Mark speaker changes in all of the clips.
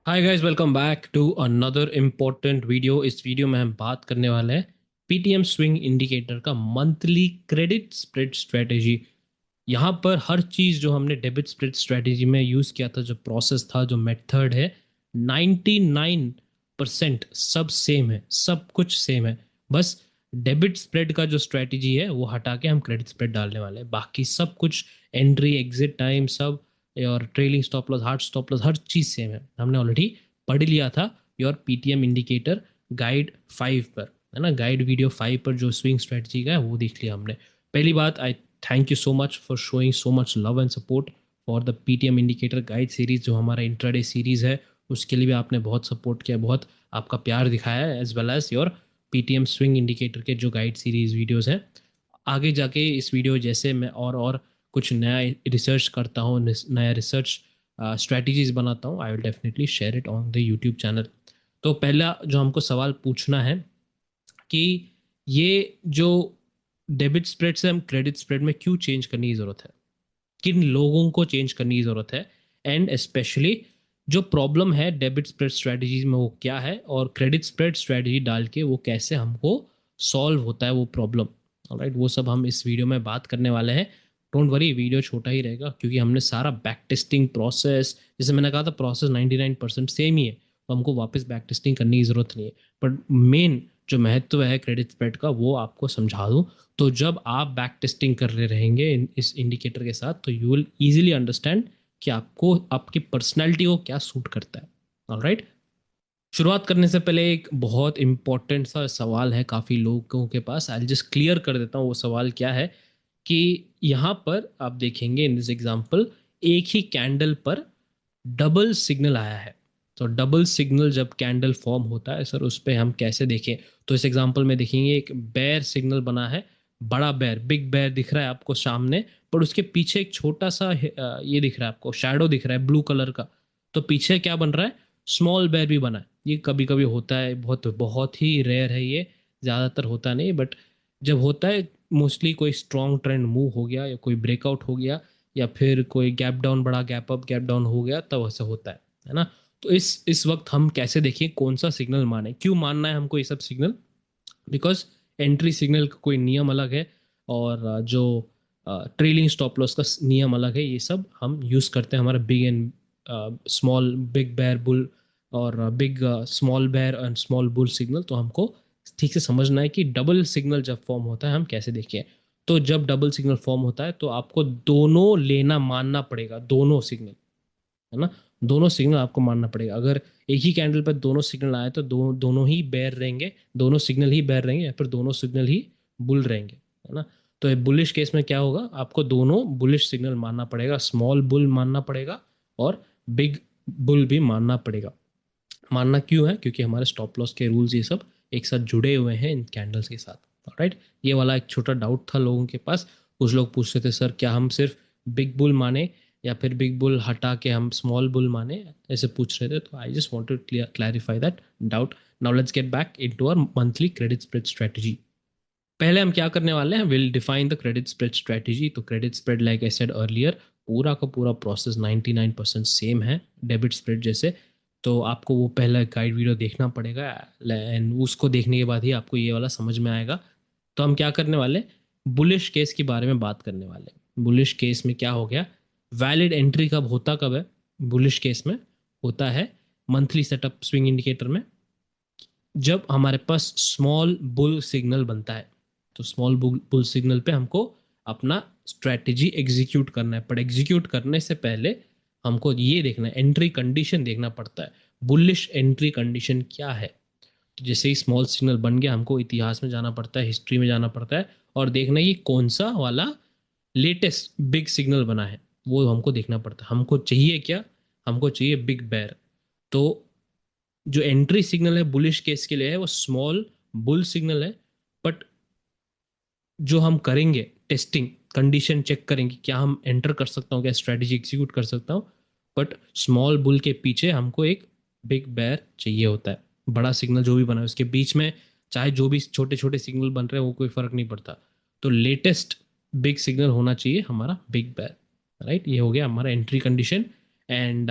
Speaker 1: Hi guys, welcome back to another important video. इस video में हम बात करने वाले हैं पीटीएम स्विंग इंडिकेटर का मंथली क्रेडिट स्प्रेड स्ट्रेटेजी। यहाँ पर हर चीज़ जो हमने डेबिट स्प्रेड स्ट्रेटेजी में यूज़ किया था, जो प्रोसेस था, जो मेथड है, 99% सब सेम है, सब कुछ सेम है। बस डेबिट स्प्रेड का जो स्ट्रेटेजी है वो हटा के हम क्रेडिट स्प्रेड डालने वाले हैं। बाकी सब कुछ, एंट्री एग्जिट टाइम सब, और trailing stop loss, hard stop loss, हर चीज़ सेम है। हमने ऑलरेडी पढ़ लिया था योर पीटीएम इंडिकेटर गाइड 5 पर, है ना। गाइड वीडियो 5 पर जो स्विंग स्ट्रेटजी का है वो देख लिया हमने। पहली बात, आई thank you so much for showing so much love and support for the PTM indicator guide series, जो हमारा इंट्राडे सीरीज है। उसके लिए भी आपने बहुत सपोर्ट किया, बहुत आपका प्यार दिखाया है, as well as your PTM swing indicator के जो गाइड सीरीज वीडियोस हैं। आगे जाके इस वीडियो जैसे मैं और कुछ नया रिसर्च करता हूँ, नया रिसर्च स्ट्रेटजीज बनाता हूँ, आई will definitely share it on the YouTube channel. तो पहला जो हमको सवाल पूछना है कि ये जो डेबिट स्प्रेड से हम क्रेडिट स्प्रेड में क्यों चेंज करने की ज़रूरत है, किन लोगों को चेंज करने की ज़रूरत है, एंड स्पेशली जो प्रॉब्लम है डेबिट स्प्रेड स्ट्रेटजीज में वो क्या है, और क्रेडिट स्प्रेड स्ट्रेटजी डाल के वो कैसे हमको सॉल्व होता है वो प्रॉब्लम। ऑलराइट, वो सब हम इस वीडियो में बात करने वाले हैं। डोंट वरी, वीडियो छोटा ही रहेगा क्योंकि हमने सारा बैक टेस्टिंग प्रोसेस, जैसे मैंने कहा था, प्रोसेस 99% सेम ही है, तो हमको वापस बैक टेस्टिंग करने की ज़रूरत नहीं है। पर मेन जो महत्व है क्रेडिट स्प्रेड का वो आपको समझा दूँ। तो जब आप बैक टेस्टिंग कर रहे रहेंगे इस इंडिकेटर के साथ, तो यू विल इजीली अंडरस्टैंड कि आपको आपकी पर्सनैलिटी को क्या सूट करता है। ऑलराइट, शुरुआत करने से पहले एक बहुत इंपॉर्टेंट सा सवाल है काफ़ी लोगों के पास। आई जस्ट क्लियर कर देता हूँ वो सवाल क्या है। कि यहाँ पर आप देखेंगे इन दिस एग्जांपल, एक ही कैंडल पर डबल सिग्नल आया है। तो डबल सिग्नल जब कैंडल फॉर्म होता है सर, उस पर हम कैसे देखें। तो इस एग्जांपल में देखेंगे एक बेयर सिग्नल बना है, बड़ा बेयर, बिग बेयर दिख रहा है आपको सामने, पर उसके पीछे एक छोटा सा ये दिख रहा है आपको, शैडो दिख रहा है ब्लू कलर का। तो पीछे क्या बन रहा है, स्मॉल बेयर भी बना है। ये कभी कभी होता है, बहुत बहुत ही रेयर है ये, ज़्यादातर होता नहीं, बट जब होता है मोस्टली कोई स्ट्रॉन्ग ट्रेंड मूव हो गया या कोई ब्रेकआउट हो गया या फिर कोई गैप डाउन, बड़ा गैप अप गैप डाउन हो गया, तब ऐसा होता है ना। तो इस वक्त हम कैसे देखें कौन सा सिग्नल माने, क्यों मानना है हमको ये सब सिग्नल। बिकॉज एंट्री सिग्नल का कोई नियम अलग है, और जो ट्रेलिंग स्टॉप लॉस का नियम अलग है। ये सब हम यूज़ करते हैं हमारा big and small, big bear bull, और big small bear and small bull signal. तो हमको ठीक से समझना है कि डबल सिग्नल जब फॉर्म होता है हम कैसे देखें। तो जब डबल सिग्नल फॉर्म होता है तो आपको दोनों लेना मानना पड़ेगा, दोनों सिग्नल, है ना। दोनों सिग्नल आपको मानना पड़ेगा। अगर एक ही कैंडल पर दोनों सिग्नल आए तो दोनों ही बेयर रहेंगे, दोनों सिग्नल ही बेयर रहेंगे, या फिर दोनों सिग्नल ही बुल रहेंगे, है ना। तो बुलिश केस में क्या होगा, आपको दोनों बुलिश सिग्नल मानना पड़ेगा, स्मॉल बुल मानना पड़ेगा और बिग बुल भी मानना पड़ेगा। मानना क्यों है, क्योंकि हमारे स्टॉप लॉस के रूल्स ये सब एक साथ जुड़े हुए हैं इन कैंडल्स के साथ। राइट, ये वाला एक छोटा डाउट था लोगों के पास। कुछ लोग पूछते थे सर क्या हम सिर्फ बिग बुल माने या फिर बिग बुल हटा के हम स्मॉल बुल माने, ऐसे पूछ रहे थे। तो I just want to clarify that doubt. Now let's get back into our monthly credit spread strategy. पहले हम क्या करने वाले हैं, will define the credit spread strategy. तो credit spread, like I said earlier, पूरा का पूरा प्रोसेस 99% सेम है डेबिट स्प्रेड जैसे। तो आपको वो पहला गाइड वीडियो देखना पड़ेगा, एंड उसको देखने के बाद ही आपको ये वाला समझ में आएगा। तो हम क्या करने वाले, बुलिश केस के बारे में बात करने वाले। बुलिश केस में क्या हो गया, वैलिड एंट्री कब होता, कब है बुलिश केस में, होता है मंथली सेटअप स्विंग इंडिकेटर में, जब हमारे पास स्मॉल बुल सिग्नल बनता है। तो स्मॉल बुल सिग्नल पे हमको अपना स्ट्रेटजी एग्जीक्यूट करना है, पर एग्जीक्यूट करने से पहले हमको ये देखना है, एंट्री कंडीशन देखना पड़ता है। बुलिश एंट्री कंडीशन क्या है। तो जैसे ही स्मॉल सिग्नल बन गया, हमको इतिहास में जाना पड़ता है, हिस्ट्री में जाना पड़ता है, और देखना है कि कौन सा वाला लेटेस्ट बिग सिग्नल बना है, वो हमको देखना पड़ता है। हमको चाहिए क्या, हमको चाहिए बिग बेयर। तो जो एंट्री सिग्नल है बुलिश केस के लिए है वो स्मॉल बुल सिग्नल है। बट जो हम करेंगे टेस्टिंग, कंडीशन चेक करेंगे, क्या हम एंटर कर सकता हूँ, क्या स्ट्रेटेजी एग्जीक्यूट कर सकता हूँ। बट स्मॉल बुल के पीछे हमको एक बिग बेयर चाहिए होता है। बड़ा सिग्नल जो भी बना है उसके बीच में चाहे जो भी छोटे छोटे सिग्नल बन रहे हैं वो कोई फर्क नहीं पड़ता। तो लेटेस्ट बिग सिग्नल होना चाहिए हमारा बिग बेयर। राइट, ये हो गया हमारा एंट्री कंडीशन। एंड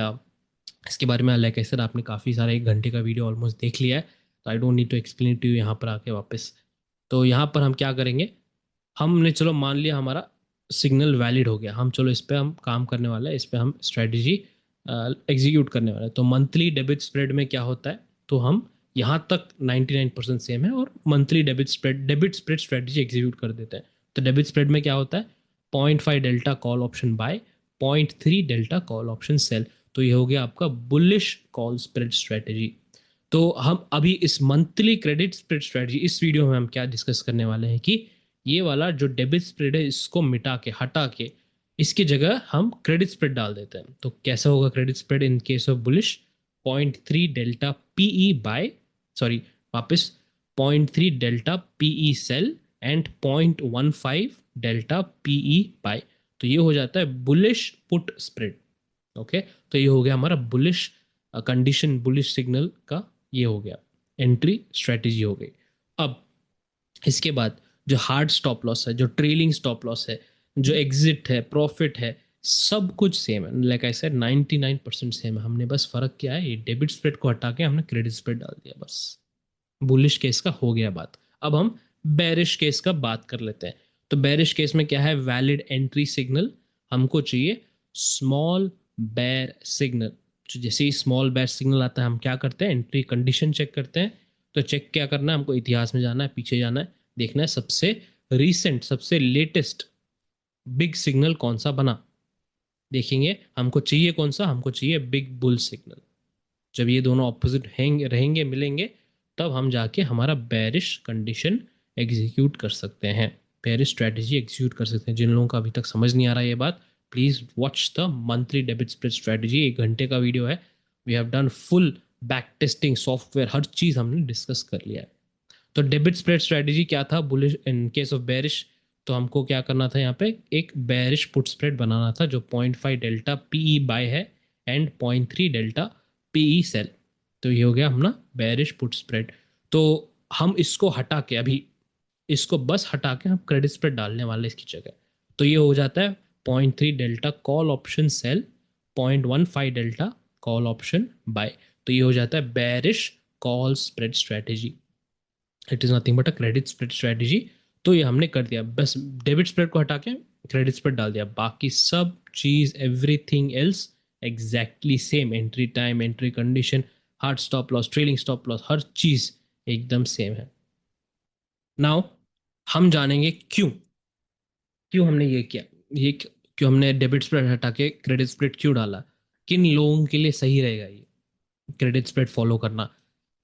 Speaker 1: इसके बारे में लाइक आई सेड आपने काफ़ी सारा 1 घंटे का वीडियो ऑलमोस्ट देख लिया है, तो I don't need to explain to you यहाँ पर आके वापस। तो यहाँ पर हम क्या करेंगे, हमने चलो मान लिया हमारा सिग्नल वैलिड हो गया, हम चलो इस पे हम काम करने वाले हैं, इस पे हम स्ट्रेटजी एग्जीक्यूट करने वाले हैं। तो मंथली डेबिट स्प्रेड में क्या होता है, तो हम यहाँ तक 99% सेम है, और monthly debit spread strategy execute कर देते हैं। तो डेबिट स्प्रेड में क्या होता है, 0.5 delta call option buy, 0.3 delta call option sell. तो ये हो गया आपका बुलिश कॉल स्प्रेड स्ट्रेटजी। तो हम अभी इस मंथली क्रेडिट स्प्रेड स्ट्रेटजी इस वीडियो में हम क्या डिस्कस करने वाले हैं कि ये वाला जो डेबिट स्प्रेड है इसको मिटा के हटा के इसकी जगह हम क्रेडिट स्प्रेड डाल देते हैं। तो कैसा होगा credit spread in case of bullish, 0.3 delta PE buy, sorry वापस 0.3 delta PE sell and 0.15 delta PE buy. तो ये हो जाता है बुलिश पुट स्प्रेड। ओके, तो ये हो गया हमारा बुलिश कंडीशन, बुलिश सिग्नल का ये हो गया एंट्री स्ट्रेटेजी हो गई। अब इसके बाद जो हार्ड स्टॉप लॉस है, जो ट्रेलिंग स्टॉप लॉस है, जो एग्जिट है, प्रॉफिट है, सब कुछ सेम है। लाइक आई सेड 99% सेम है। हमने बस फर्क क्या है, ये डेबिट स्प्रेड को हटा के हमने क्रेडिट स्प्रेड डाल दिया बस। बुलिश केस का हो गया बात। अब हम बेरिश केस का बात कर लेते हैं। तो बेरिश केस में क्या है, वैलिड एंट्री सिग्नल हमको चाहिए स्मॉल बेर सिग्नल। तो जैसे ही स्मॉल बेर सिग्नल आता है हम क्या करते हैं, एंट्री कंडीशन चेक करते हैं। तो चेक क्या करना है, हमको इतिहास में जाना है, पीछे जाना है, देखना है सबसे रीसेंट, सबसे लेटेस्ट बिग सिग्नल कौन सा बना। देखेंगे हमको चाहिए कौन सा, हमको चाहिए बिग बुल सिग्नल। जब ये दोनों ऑपोजिट रहेंगे मिलेंगे, तब हम जाके हमारा बेरिश कंडीशन एग्जीक्यूट कर सकते हैं, बेरिश स्ट्रेटजी एग्जीक्यूट कर सकते हैं। जिन लोगों का अभी तक समझ नहीं आ रहा ये बात, please watch the monthly debit spread strategy. 1 घंटे का वीडियो है, we have done full back testing software, हर चीज़ हमने डिस्कस कर लिया है। तो डेबिट स्प्रेड स्ट्रेटजी क्या था bullish in case of bearish, तो हमको क्या करना था, यहाँ पे एक बेरिश पुट स्प्रेड बनाना था जो 0.5 डेल्टा पीई बाय है एंड 0.3 डेल्टा पीई सेल। तो ये हो गया अपना बेरिश पुट स्प्रेड। तो हम इसको हटा के अभी इसको बस हटा के हम क्रेडिट स्प्रेड डालने वाले इसकी जगह। तो ये हो जाता है 0.3 delta call option sell, 0.15 delta call option buy. तो ये हो जाता है bearish call spread strategy. It is nothing but a credit spread strategy. तो ये हमने कर दिया, बस डेबिट स्प्रेड को हटा के क्रेडिट स्प्रेड डाल दिया, बाकी सब चीज़ everything else exactly same. Entry time, entry condition, hard stop loss, trailing stop loss, हर चीज़ एकदम सेम है। नाउ हम जानेंगे क्यों, क्यों हमने ये किया, क्यों हमने डेबिट स्प्रेड हटा के क्रेडिट स्प्रेड क्यों डाला, किन लोगों के लिए सही रहेगा ये क्रेडिट स्प्रेड फॉलो करना।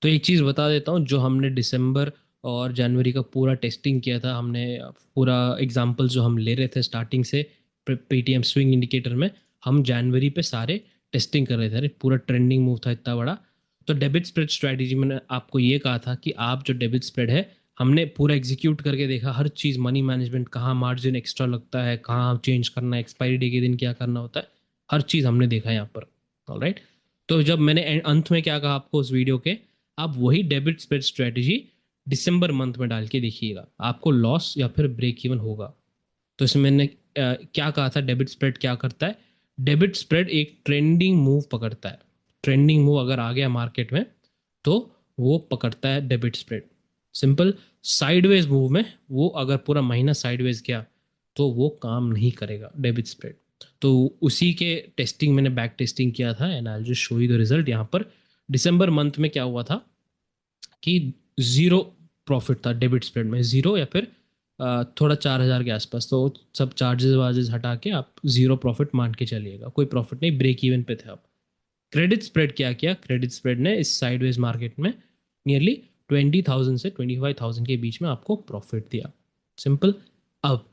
Speaker 1: तो एक चीज़ बता देता हूँ, जो हमने दिसंबर और जनवरी का पूरा टेस्टिंग किया था, हमने पूरा एग्जाम्पल जो हम ले रहे थे स्टार्टिंग से पेटीएम स्विंग इंडिकेटर में, हम जनवरी पे सारे टेस्टिंग कर रहे थे। अरे पूरा ट्रेंडिंग मूव था इतना बड़ा। तो डेबिट स्प्रेड स्ट्रैटेजी मैंने आपको ये कहा था कि आप जो डेबिट स्प्रेड है, हमने पूरा एग्जीक्यूट करके देखा, हर चीज़, मनी मैनेजमेंट, कहाँ मार्जिन एक्स्ट्रा लगता है, कहाँ चेंज करना है, एक्सपायरी डे के दिन क्या करना होता है, हर चीज़ हमने देखा यहाँ पर। ऑलराइट, तो जब मैंने अंत में क्या कहा आपको उस वीडियो के, आप वही डेबिट स्प्रेड स्ट्रेटजी दिसंबर मंथ में डाल के देखिएगा, आपको लॉस या फिर ब्रेक इवन होगा। तो इसमें मैंने क्या कहा था, डेबिट स्प्रेड क्या करता है, डेबिट स्प्रेड एक ट्रेंडिंग मूव पकड़ता है। ट्रेंडिंग मूव अगर आ गया मार्केट में तो वो पकड़ता है debit spread. Simple, sideways move में वो अगर पूरा महीना साइडवेज गया तो वो काम नहीं करेगा डेबिट स्प्रेड। तो उसी के टेस्टिंग मैंने बैक टेस्टिंग किया था, and I just show you the result. यहाँ पर दिसंबर मंथ में क्या हुआ था कि ज़ीरो प्रॉफिट था डेबिट स्प्रेड में, ज़ीरो या फिर थोड़ा 4,000 के आसपास। तो सब चार्जेस वार्जेस हटा के आप ज़ीरो प्रॉफिट मान के चलिएगा, कोई प्रॉफिट नहीं, ब्रेक इवन पे थे आप। क्रेडिट स्प्रेड क्या किया, क्रेडिट स्प्रेड ने इस साइडवेज मार्केट में नियरली 20,000 से 25,000 के बीच में आपको प्रॉफिट दिया। सिंपल। अब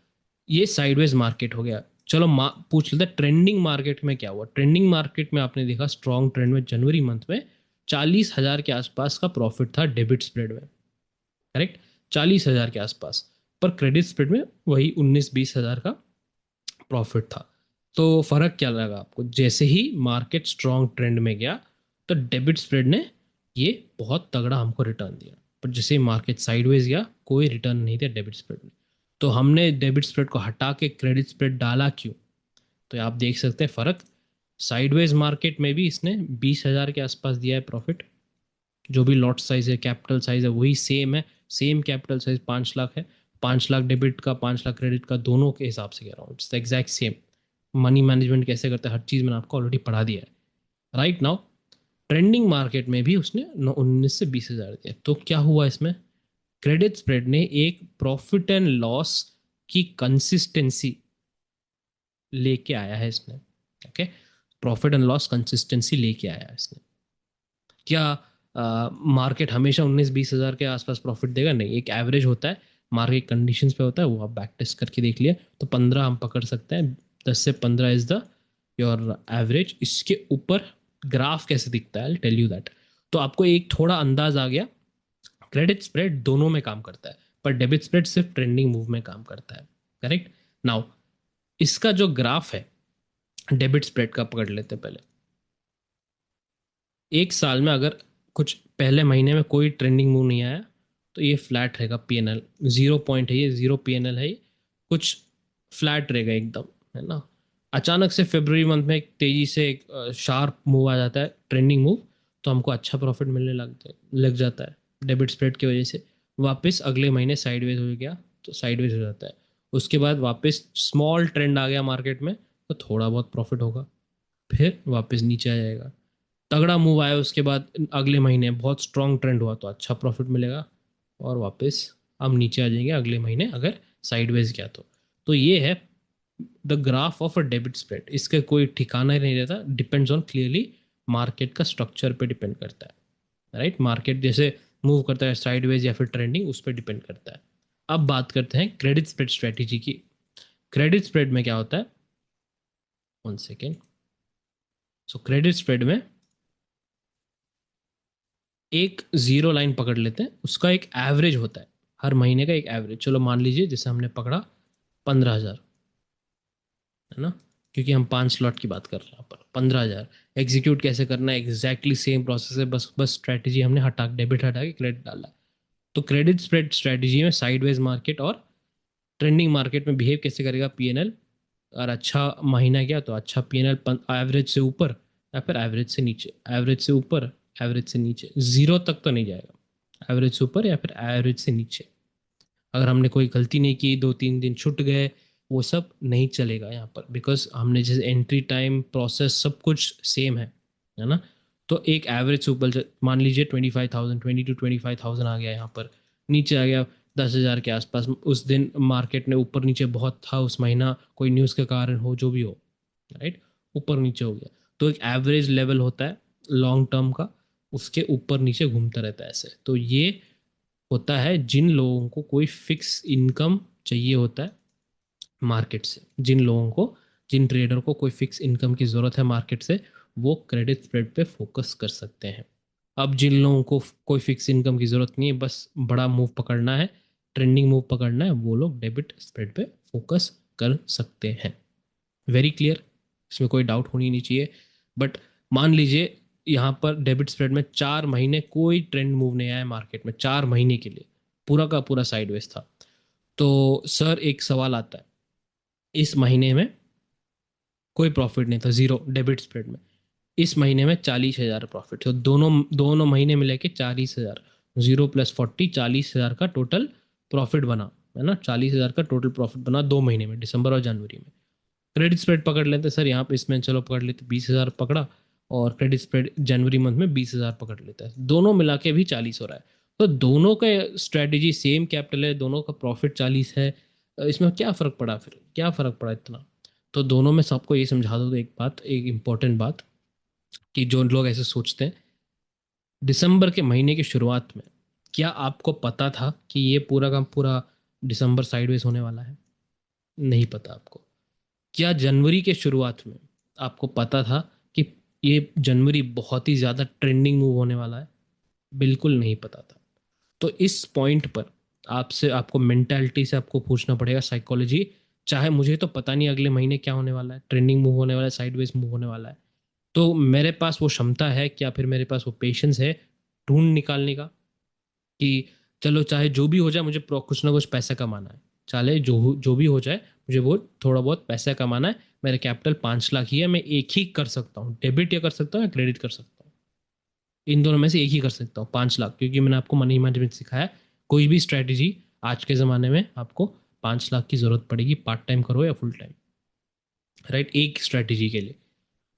Speaker 1: ये साइडवेज मार्केट हो गया, चलो पूछ लेते हैं ट्रेंडिंग मार्केट में क्या हुआ। ट्रेंडिंग मार्केट में आपने देखा स्ट्रॉन्ग ट्रेंड में जनवरी मंथ में 40,000 के आसपास का प्रॉफिट था डेबिट स्प्रेड में। करेक्ट, 40,000 के आसपास, पर क्रेडिट स्प्रेड में वही 19-20 हज़ार का प्रॉफिट था। तो फर्क क्या लगा आपको, जैसे ही मार्केट स्ट्रॉन्ग ट्रेंड में गया तो डेबिट स्प्रेड ने ये बहुत तगड़ा हमको रिटर्न दिया, पर जैसे ही मार्केट साइडवेज गया कोई रिटर्न नहीं दिया डेबिट स्प्रेड ने। तो हमने डेबिट स्प्रेड को हटा के क्रेडिट स्प्रेड डाला क्यों, तो आप देख सकते हैं फ़र्क। साइडवेज मार्केट में भी इसने 20,000 के आसपास दिया है प्रॉफिट। जो भी लॉट साइज है, कैपिटल साइज है, वही सेम है। सेम कैपिटल साइज 5 लाख है। 5 लाख डेबिट का, 5 लाख क्रेडिट का, दोनों के हिसाब से कह रहा हूँ, it's exact same. Money management कैसे करते हैं, हर चीज़ मैंने आपको ऑलरेडी पढ़ा दिया है। राइट नाउ ट्रेंडिंग मार्केट में भी उसने 19 से 20,000 दिया। तो क्या हुआ इसमें, क्रेडिट स्प्रेड ने एक प्रॉफिट एंड लॉस की कंसिस्टेंसी लेके आया है इसने। Okay, profit and loss consistency लेके आया है इसने। क्या मार्केट हमेशा 19-20 हज़ार के आसपास प्रॉफिट देगा? नहीं, एक एवरेज होता है, मार्केट कंडीशंस पे होता है, वो आप बैक टेस्ट करके देख लिया तो 15 हम पकड़ सकते हैं। 10 से 15 इज द योर एवरेज। इसके ऊपर ग्राफ कैसे दिखता है, आई टेल यू दैट। तो आपको एक थोड़ा अंदाज आ गया, क्रेडिट स्प्रेड दोनों में काम करता है, पर डेबिट स्प्रेड सिर्फ ट्रेंडिंग मूव में काम करता है। करेक्ट। नाउ इसका जो ग्राफ है डेबिट स्प्रेड का पकड़ लेते हैं पहले। एक साल में अगर कुछ पहले महीने में कोई ट्रेंडिंग मूव नहीं आया तो ये फ्लैट रहेगा पीएनएल। 0 पॉइंट है ये, 0 पीएनएल है ये, कुछ फ्लैट रहेगा एकदम, है ना। अचानक से फरवरी मंथ में एक तेजी से एक शार्प मूव आ जाता है, ट्रेंडिंग मूव, तो हमको अच्छा प्रॉफिट मिलने लग जाता है डेबिट स्प्रेड की वजह से। वापस अगले महीने साइडवेज हो गया तो साइडवेज हो जाता है। उसके बाद वापस स्मॉल ट्रेंड आ गया मार्केट में तो थोड़ा बहुत प्रॉफिट होगा, फिर वापस नीचे आ जाएगा। तगड़ा मूव आया उसके बाद अगले महीने बहुत स्ट्रॉन्ग ट्रेंड हुआ तो अच्छा प्रॉफिट मिलेगा, और वापस हम नीचे आ जाएंगे अगले महीने अगर साइडवेज गया तो ये है the graph of a debit spread. इसका कोई ठिकाना ही नहीं रहता, डिपेंड्स ऑन क्लियरली मार्केट का स्ट्रक्चर पे डिपेंड करता है। राइट, मार्केट जैसे मूव करता है साइडवेज या फिर ट्रेंडिंग, उस पर डिपेंड करता है। अब बात करते हैं क्रेडिट स्प्रेड स्ट्रेटेजी की। क्रेडिट स्प्रेड में क्या होता है, 1 सेकेंड। सो क्रेडिट स्प्रेड में एक जीरो लाइन पकड़ लेते हैं, उसका एक एवरेज होता है, हर महीने का एक एवरेज। चलो मान लीजिए जैसे हमने पकड़ा 15,000, है ना, क्योंकि हम 5 स्लॉट की बात कर रहे हैं यहाँ पर। 15,000 एग्जीक्यूट कैसे करना है, एग्जैक्टली सेम प्रोसेस है, बस बस स्ट्रैटेजी हमने हटा, डेबिट हटा के क्रेडिट डाला। तो क्रेडिट स्प्रेड स्ट्रैटेजी में साइडवेज मार्केट और ट्रेंडिंग मार्केट में बिहेव कैसे करेगा पीएनएल। और अच्छा महीना गया तो अच्छा पीएनएल, एवरेज से ऊपर या फिर एवरेज से नीचे, एवरेज से ऊपर एवरेज से नीचे, जीरो तक तो नहीं जाएगा, एवरेज से ऊपर या फिर एवरेज से नीचे। अगर हमने कोई गलती नहीं की, 2-3 दिन छूट गए, वो सब नहीं चलेगा यहाँ पर, बिकॉज हमने जैसे एंट्री टाइम प्रोसेस सब कुछ सेम है ना। तो एक एवरेज से ऊपर मान लीजिए 25,000, 20 to 25,000 आ गया यहाँ पर, नीचे आ गया 10,000 के आसपास। उस दिन मार्केट ने ऊपर नीचे बहुत था, उस महीना कोई न्यूज़ के कारण हो, जो भी हो, राइट, ऊपर नीचे हो गया। तो एक एवरेज लेवल होता है लॉन्ग टर्म का, उसके ऊपर नीचे घूमता रहता है ऐसे। तो ये होता है जिन लोगों को कोई फिक्स इनकम चाहिए होता है मार्केट से, जिन लोगों को, जिन ट्रेडर को कोई फिक्स इनकम की ज़रूरत है मार्केट से, वो क्रेडिट स्प्रेड पे फोकस कर सकते हैं। अब जिन लोगों को कोई फिक्स इनकम की ज़रूरत नहीं है, बस बड़ा मूव पकड़ना है, ट्रेंडिंग मूव पकड़ना है, वो लोग डेबिट स्प्रेड पे फोकस कर सकते हैं। वेरी क्लियर, इसमें कोई डाउट होनी नहीं चाहिए। बट मान लीजिए यहाँ पर डेबिट स्प्रेड में 4 महीने कोई ट्रेंड मूव नहीं आया मार्केट में, 4 महीने के लिए पूरा का पूरा साइडवेज था। तो सर एक सवाल आता है, इस महीने में कोई प्रॉफिट नहीं था, जीरो डेबिट स्प्रेड में, इस महीने में 40,000 प्रॉफिट, तो दोनों दोनों महीने मिले के 40,000, 0 + 40, 40,000 का टोटल प्रॉफिट बना, है ना। 40,000 का टोटल प्रॉफिट बना 2 महीने में, दिसंबर और जनवरी में। क्रेडिट स्प्रेड पकड़ लेते सर यहाँ पे, इसमें चलो पकड़ लेते 20,000 पकड़ा, और क्रेडिट स्प्रेड जनवरी मंथ में 20,000 पकड़ लेता है, दोनों मिला के भी 40 हो रहा है। तो दोनों का स्ट्रेटेजी सेम कैपिटल है, दोनों का प्रॉफिट 40 है, इसमें क्या फ़र्क पड़ा, फिर क्या फ़र्क पड़ा इतना। तो दोनों में सबको ये समझा दो, एक बात, एक इम्पॉर्टेंट बात, कि जो लोग ऐसे सोचते हैं, दिसंबर के महीने की शुरुआत में क्या आपको पता था कि ये पूरा का पूरा दिसंबर साइडवेज होने वाला है? नहीं पता आपको। क्या जनवरी के शुरुआत में आपको पता था कि ये जनवरी बहुत ही ज़्यादा ट्रेंडिंग मूव होने वाला है? बिल्कुल नहीं पता था। तो इस पॉइंट पर आपसे, आपको मेंटालिटी से आपको पूछना पड़ेगा, साइकोलॉजी, चाहे मुझे तो पता नहीं अगले महीने क्या होने वाला है, ट्रेंडिंग मूव होने वाला है, साइडवेज मूव होने वाला है, तो मेरे पास वो क्षमता है क्या, फिर मेरे पास वो पेशेंस है ढूंढ निकालने का, कि चलो चाहे जो भी हो जाए, मुझे कुछ ना कुछ पैसा कमाना है, चाहे जो जो भी हो जाए, मुझे वो थोड़ा बहुत पैसा कमाना है, मेरे कैपिटल 5 लाख ही है, मैं एक ही कर सकता हूँ, डेबिट या कर सकता हूँ या क्रेडिट कर सकता हूँ, इन दोनों में से एक ही कर सकता हूँ 5 लाख, क्योंकि मैंने आपको मनी मैनेजमेंट सिखाया। कोई भी स्ट्रैटेजी आज के ज़माने में आपको 5 लाख की ज़रूरत पड़ेगी, पार्ट टाइम करो या फुल टाइम, राइट, एक स्ट्रैटेजी के लिए।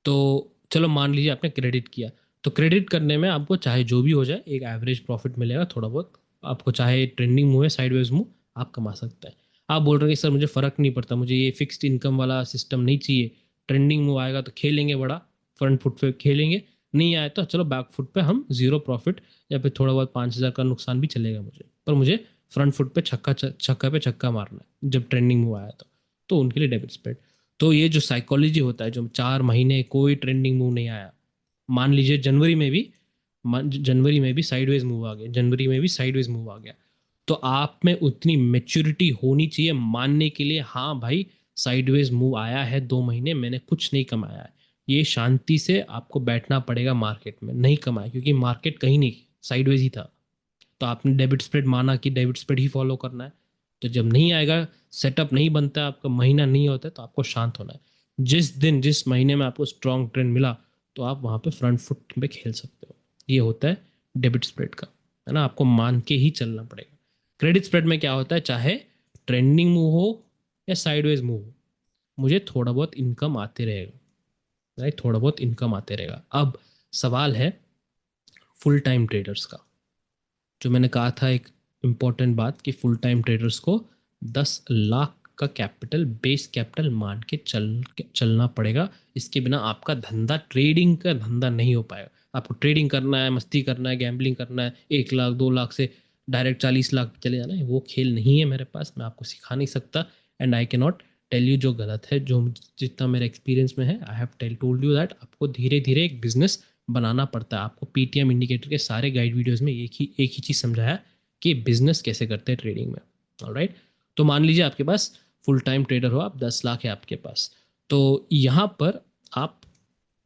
Speaker 1: तो चलो मान लीजिए आपने क्रेडिट किया, तो क्रेडिट करने में आपको चाहे जो भी हो जाए एक एवरेज प्रॉफिट मिलेगा थोड़ा बहुत, आपको चाहे ट्रेंडिंग मूव है साइडवेज मूव, आप कमा सकते हैं। आप बोल रहे हैं कि सर मुझे फ़र्क नहीं पड़ता, मुझे ये फिक्स्ड इनकम वाला सिस्टम नहीं चाहिए, ट्रेंडिंग मूव आएगा तो खेलेंगे बड़ा, फ्रंट फुट पे खेलेंगे, नहीं आए तो चलो बैक फुट पे हम जीरो प्रॉफिट या फिर थोड़ा बहुत 5,000 का नुकसान भी चलेगा मुझे, पर मुझे फ्रंट फुट पे छक्का पे छक्का मारना है जब ट्रेंडिंग मूव आया तो उनके लिए डेबिट स्प्रेड। तो ये जो साइकोलॉजी होता है, जो 4 महीने कोई ट्रेंडिंग मूव नहीं आया, मान लीजिए जनवरी में भी साइडवेज मूव आ गया, जनवरी में भी साइडवेज मूव आ गया, तो आप में उतनी मेच्योरिटी होनी चाहिए मानने के लिए, हाँ भाई साइडवेज मूव आया है 2 महीने मैंने कुछ नहीं कमाया है, ये शांति से आपको बैठना पड़ेगा मार्केट में, नहीं कमाया क्योंकि मार्केट कहीं नहीं, साइडवेज ही था। तो आपने डेबिट स्प्रेड माना कि डेबिट स्प्रेड ही फॉलो करना है, तो जब नहीं आएगा, सेटअप नहीं बनता है आपका, महीना नहीं होता है, तो आपको शांत होना है। जिस दिन जिस महीने में आपको स्ट्रॉन्ग ट्रेंड मिला तो आप वहाँ पे फ्रंट फुट पे खेल सकते हो। ये होता है डेबिट स्प्रेड का, है ना, आपको मान के ही चलना पड़ेगा। क्रेडिट स्प्रेड में क्या होता है, चाहे ट्रेंडिंग मूव हो या साइडवेज मूव हो, मुझे थोड़ा बहुत इनकम आते रहेगा, राइट, थोड़ा बहुत इनकम आते रहेगा। अब सवाल है फुल टाइम ट्रेडर्स का, जो मैंने कहा था एक इम्पॉर्टेंट बात कि फुल टाइम ट्रेडर्स को 10 लाख का कैपिटल, बेस कैपिटल मान के चलना पड़ेगा, इसके बिना आपका धंधा, ट्रेडिंग का धंधा नहीं हो पाएगा। आपको ट्रेडिंग करना है, मस्ती करना है, गैम्बलिंग करना है, 1 लाख 2 लाख से डायरेक्ट 40 लाख चले जाना है, वो खेल नहीं है मेरे पास, मैं आपको सिखा नहीं सकता, and I can not tell you जो गलत है, जो जितना मेरे एक्सपीरियंस में है, I have told you that आपको धीरे धीरे एक बिजनेस बनाना पड़ता है। आपको पीटीएम इंडिकेटर के सारे गाइड वीडियोस में एक ही चीज़ समझाया कि बिजनेस कैसे करते हैं ट्रेडिंग में। ऑलराइट, तो मान लीजिए आपके पास फुल टाइम ट्रेडर हो आप, 10 लाख है आपके पास, तो यहाँ पर आप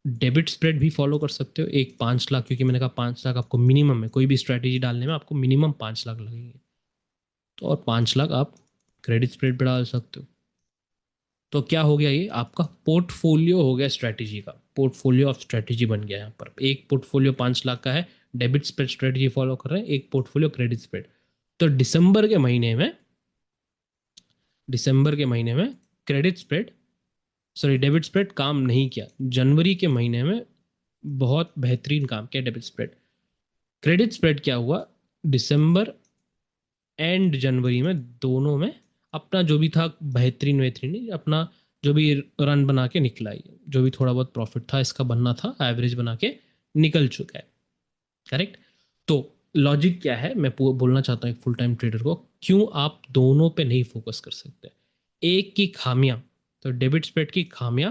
Speaker 1: डेबिट स्प्रेड भी फॉलो कर सकते हो, एक 5 लाख, क्योंकि मैंने कहा 5 लाख आपको मिनिमम है, कोई भी स्ट्रैटेजी डालने में आपको मिनिमम 5 लाख लगेंगे, तो और 5 लाख आप क्रेडिट स्प्रेड पर डाल सकते हो। तो क्या हो गया, ये आपका पोर्टफोलियो हो गया स्ट्रैटेजी का, पोर्टफोलियो ऑफ स्ट्रैटेजी बन गया। यहाँ पर एक पोर्टफोलियो 5 लाख का है, डेबिट स्प्रेड स्ट्रैटेजी फॉलो कर रहे हैं, एक पोर्टफोलियो क्रेडिट स्प्रेड। तो दिसंबर के महीने में credit spread, sorry debit spread काम नहीं किया, जनवरी के महीने में बहुत बेहतरीन काम किया डेबिट स्प्रेड। क्रेडिट स्प्रेड क्या हुआ, दिसंबर एंड जनवरी में दोनों में अपना जो भी था बेहतरीन बेहतरीन अपना जो भी रन बना के निकला, ये जो भी थोड़ा बहुत प्रॉफिट था इसका बनना था, एवरेज बना के निकल चुका है, करेक्ट। तो लॉजिक क्या है, मैं बोलना चाहता हूँ एक फुल टाइम ट्रेडर को, क्यों आप दोनों पे नहीं फोकस कर सकते। एक की खामियां, तो डेबिट स्प्रेड की खामियां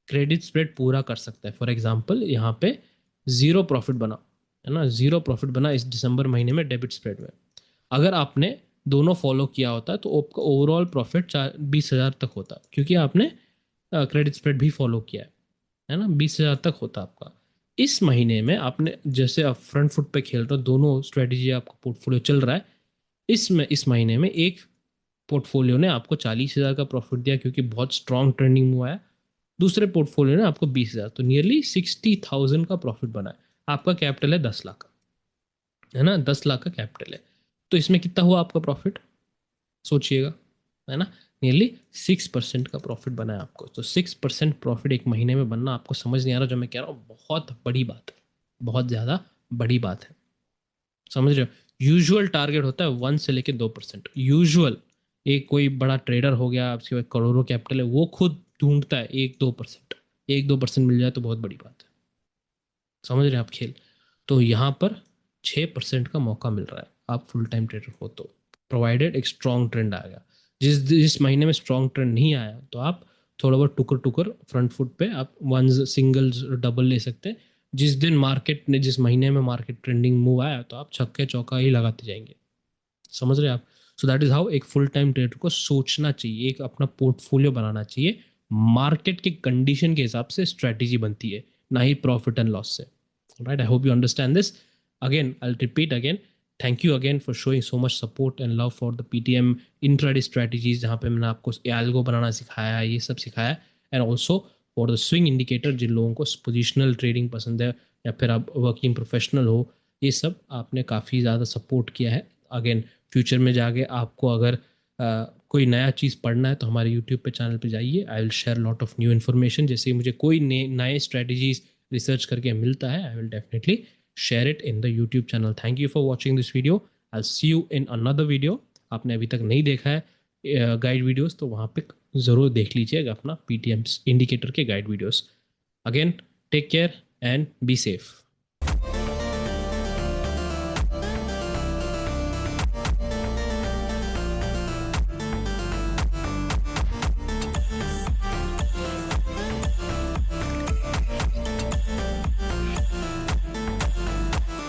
Speaker 1: क्रेडिट स्प्रेड पूरा कर सकता है। फॉर एग्जाम्पल यहाँ पे जीरो प्रॉफिट बना, है ना, जीरो प्रॉफिट बना इस दिसंबर महीने में डेबिट स्प्रेड में, अगर आपने दोनों फॉलो किया होता तो आपका ओवरऑल प्रॉफिट 20,000 तक होता, क्योंकि आपने क्रेडिट स्प्रेड भी फॉलो किया है ना, 20,000 तक होता आपका। इस महीने में आपने जैसे आप फ्रंट फुट पे खेल रहे हो, दोनों स्ट्रेटेजी आपका पोर्टफोलियो चल रहा है, इसमें इस महीने में एक पोर्टफोलियो ने आपको 40,000 का प्रॉफिट दिया क्योंकि बहुत स्ट्रॉन्ग ट्रेंडिंग हुआ है, दूसरे पोर्टफोलियो ने आपको 20,000, तो नियरली 60,000 का प्रॉफिट बना है। आपका कैपिटल है 10 लाख का, है ना, 10 लाख का कैपिटल है, तो इसमें कितना हुआ आपका प्रॉफिट, सोचिएगा, है ना, नियरली 6% का प्रॉफिट बना है आपको। तो 6% प्रॉफिट एक महीने में बनना आपको समझ नहीं आ रहा, जो मैं कह रहा हूँ बहुत बड़ी बात है, बहुत ज़्यादा बड़ी बात है, समझ रहे हो। यूजुअल टारगेट होता है 1 से लेके 2%, यूजुअल। एक कोई बड़ा ट्रेडर हो गया, आपके पास करोड़ों कैपिटल है, वो खुद ढूंढता है 1-2%, 1-2% मिल जाए तो बहुत बड़ी बात है, समझ रहे हैं आप खेल। तो यहाँ पर 6% का मौका मिल रहा है, आप फुल टाइम ट्रेडर हो तो, प्रोवाइडेड एक स्ट्रॉन्ग ट्रेंड आएगा। जिस जिस महीने में स्ट्रॉन्ग ट्रेंड नहीं आया तो आप थोड़ा बहुत टुकर टुकर फ्रंट फुट पे आप वन सिंगल्स डबल ले सकते हैं। जिस दिन मार्केट ने, जिस महीने में मार्केट ट्रेंडिंग मूव आया तो आप छक्के चौका ही लगाते जाएंगे, समझ रहे हैं आप। सो दैट इज हाउ एक फुल टाइम ट्रेडर को सोचना चाहिए, एक अपना पोर्टफोलियो बनाना चाहिए, मार्केट के कंडीशन के हिसाब से स्ट्रेटेजी बनती है, ना ही प्रॉफिट एंड लॉस से। Right, I hope you understand this. Again, I'll repeat again. Thank you again for showing so much support and love for the PTM intraday strategies, जहाँ पे मैंने आपको एल्गो बनाना सिखाया है, ये सब सिखाया है। And also for the swing indicator, जिन लोगों को पोजिशनल ट्रेडिंग पसंद है या फिर आप वर्किंग प्रोफेशनल हो, ये सब आपने काफ़ी ज़्यादा सपोर्ट किया है। अगेन फ्यूचर में जाके आपको अगर कोई नया चीज़ पढ़ना है तो हमारे यूट्यूब पे चैनल पे जाइए, I will share lot of new information. जैसे मुझे कोई नए स्ट्रेटजीज रिसर्च करके मिलता है, I will definitely share it in the YouTube channel. Thank you for watching this video, I see you in another video. आपने अभी तक नहीं देखा है गाइड वीडियोस तो वहाँ पे ज़रूर देख लीजिएगा अपना पीटीएम इंडिकेटर के guide videos. Again take care and be safe.